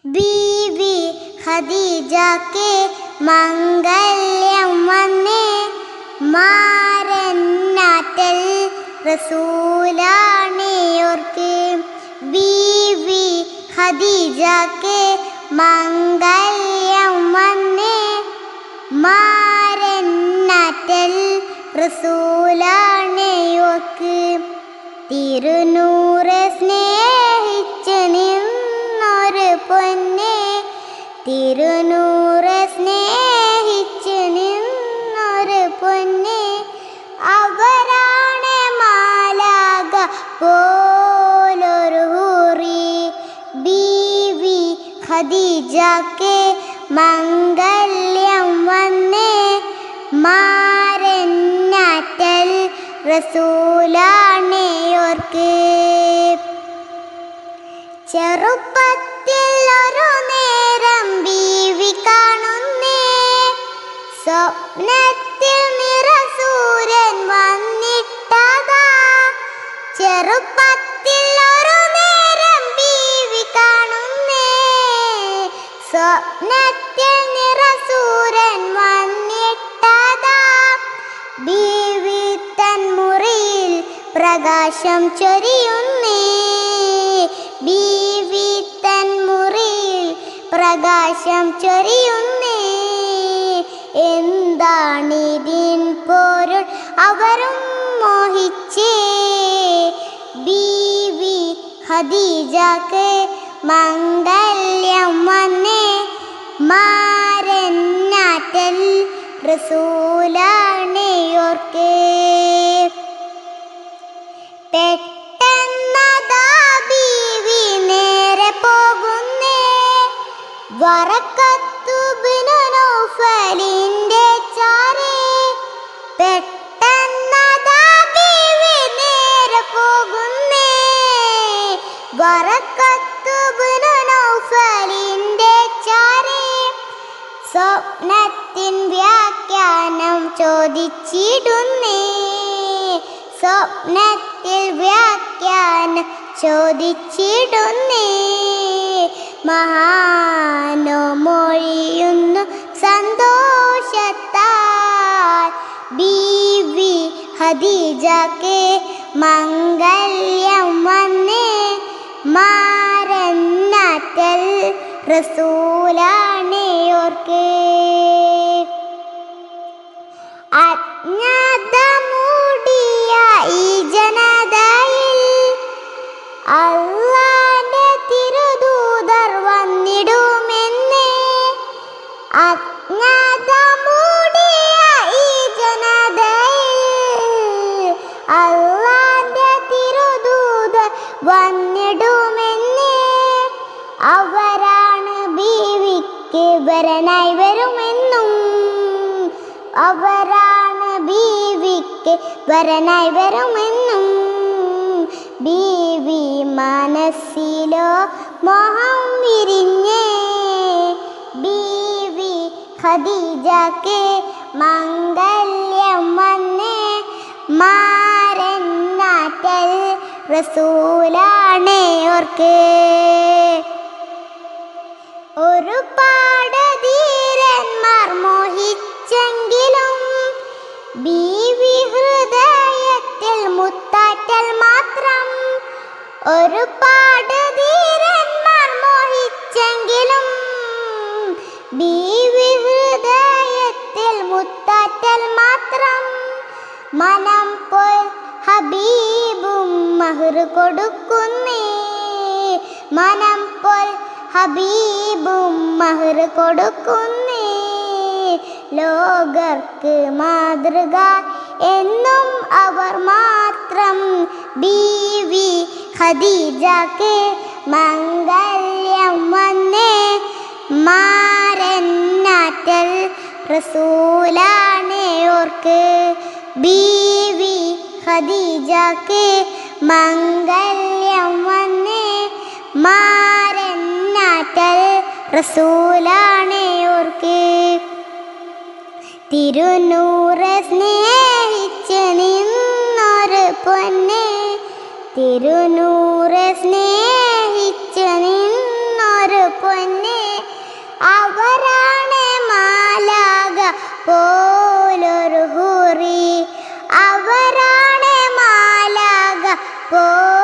ബീവി ഖദീജക്ക് മംഗല്യം വന്നേ, മാരന്നാറ്റൽ റസൂലാണിയോർക്ക്. ബീവി ഖദീജക്ക് മംഗല്യം വന്നേ, മാരന്നാറ്റൽ റസൂലാണിയോർക്ക്. തിരുനൂറെ സ്നേഹിച്ച് നിന്നൊരു പൊന്നെ, തിരുനൂറെ സ്നേഹിച്ച് നിന്നൊരു പൊന്നെ, അവരാണ് മാലാഖ പോലൊരു ഹൂറി. ബീവി ഖദീജക്ക് മംഗല്യം വന്നേ, മാരന്നാറ്റൽ റസൂലാണിയോർക്ക്. ചെറുപ്പത്തിൽ ഒരു നേരം ബീവി കാണുന്നേ, സ്വപ്നത്തിൽ നിറസൂര്യൻ വന്നിട്ടതാ. ചെറുപ്പത്തിൽ ഒരു നേരം ബീവി കാണുന്നേ, സ്വപ്നത്തിൽ നിറസൂര്യൻ വന്നിട്ടതാ. ബീവി തൻ മുറിയിൽ പ്രകാശം ചൊരിയുന്നേ, ബീവി തൻ മുറിയിൽ പ്രകാശം ചൊരിയുന്നേ. എന്താണിതിൻ പൊരുൾ അവരും മോഹിച്ചേ, ബീവി ഖദീജക്ക് മംഗല്യം വന്നേ, മാരന്നാറ്റൽ റസൂലാണിയോർക്ക്. പെട്ടെന്നതാ ബീവി നേരെ പോകുന്നേ, വറഖത്തു ബിനു നൗഫലിന്റെ ചാരേ. പെട്ടെന്നതാ ബീവി നേരെ പോകുന്നേ, വറഖത്തു ബിനു നൗഫലിന്റെ ചാരേ. സ്വപ്നത്തിൻ വ്യാഖ്യാനം ചോദിച്ചിടുന്നേ, സ്വപ്നത്തിൽ വ്യാഖ്യാനം ചോദിച്ചിടുന്നേ. മഹാനോ മൊഴിയുന്നു സന്തോഷത്താൽ, ബീവി ഖദീജക്ക് മംഗല്യം വന്നേ, മാരന്നാറ്റൽ റസൂലാണിയോർക്ക്. അജ്ഞാതമൂടിയ ഈ ജനതയിൽ അല്ലാഹുവിന്റെ തിരുദൂതർ വന്നിടുമെന്നേ. അജ്ഞാതമൂടിയ ഈ ജനതയിൽ അല്ലാഹുവിന്റെ തിരുദൂതർ വന്നിടുമെന്നേ. അവരാണ് ബീവിക്ക് വരനായി വരുമെന്നും, അവരാണ് ബീവിക്ക് വരനായി വരുമെന്നും. ബീവി മനസ്സിലോ മോഹം വിരിഞ്ഞേ, ബീവി ഖദീജക്ക് മംഗല്യം വന്നേ, മാരന്നാറ്റൽ റസൂലാണിയോർക്ക്. ഒരുപാട് ധീരന്മാർ മോഹിച്ചെങ്കിലും ബീവി ഹൃദയത്തിൽ മുത്താറ്റൽ മാത്രം. ഒരുപാട് ധീരന്മാർ മോഹിച്ചെങ്കിലും ബീവി ഹൃദയത്തിൽ മുത്താറ്റൽ മാത്രം. മനം പോൽ ഹബീബും മഹർ കൊടുക്കുന്നേ, മനം പോൽ ഹബീബും മഹർ കൊടുക്കുന്നേ. ലോകർക്ക് മാതൃക എന്നും അവർ മാത്രം. ബീവി ഖദീജക്ക് മംഗല്യം വന്നേ, മാരന്നാറ്റൽ റസൂലാണിയോർക്ക്. ബീവി ഖദീജക്ക് മംഗല്യം വന്നേ, മാരന്നാറ്റൽ റസൂലാണിയോർക്ക്. തിരുനൂറെ സ്നേഹിച്ച് നിന്നൊരു പൊന്നെ, തിരുനൂറെ സ്നേഹിച്ച് നിന്നൊരു പൊന്നെ. പോ